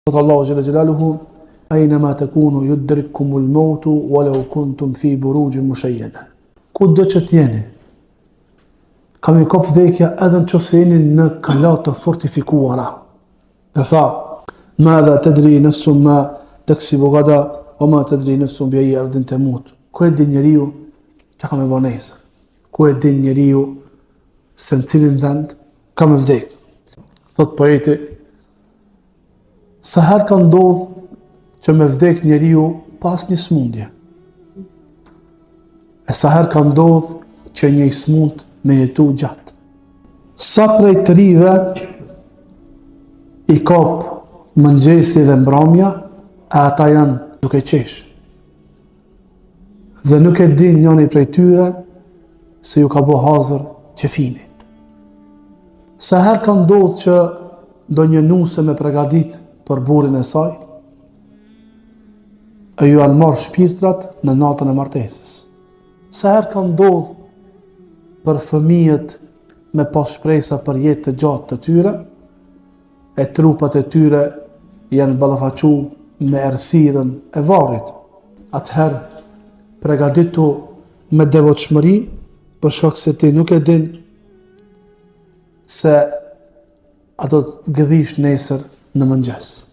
Thot Allahu Jalla Jalaluhu, "Aynama takunu yudrikkumul mautu walau kuntum fi burujin mushayyada." Kudo që t'jeni, kam i kop vdekja edhe në qofse jeni në kalat të fortifikuara. Dhe tha, "Madha tadri nafsun ma taksibu gada, wa ma tadri nafsun bi ayyi ardin tamut." Ku e din njeriu çka ka me bëj nesër? Ku e din njeriu se në cilin vend ka me vdek? Thot poeti, sa herë ka ndodh që me vdek njeriu pas një smundje, e sa herë ka ndodh që një smund me jetu gjatë. Sa prej të rive i kap mëngjesi dhe mbrëmja, e ata janë duke qesh. Dhe nuk e din njëri prej tyre se ju ka bo hazër qefini. Sa herë ka ndodh që do një nuse me pregadit për burin e saj, e ju janë marrë shpirtrat në natën e martesës. Sa herë ka ndodh për fëmijët me pas shpresa për jetë të gjatë të tyre, e trupat e tyre janë ballafaqu me errësirën e varrit. Atëherë pregaditu me devotshmëri, për shkak se ti nuk e din se a do të gëdhish nesër në mëngjes.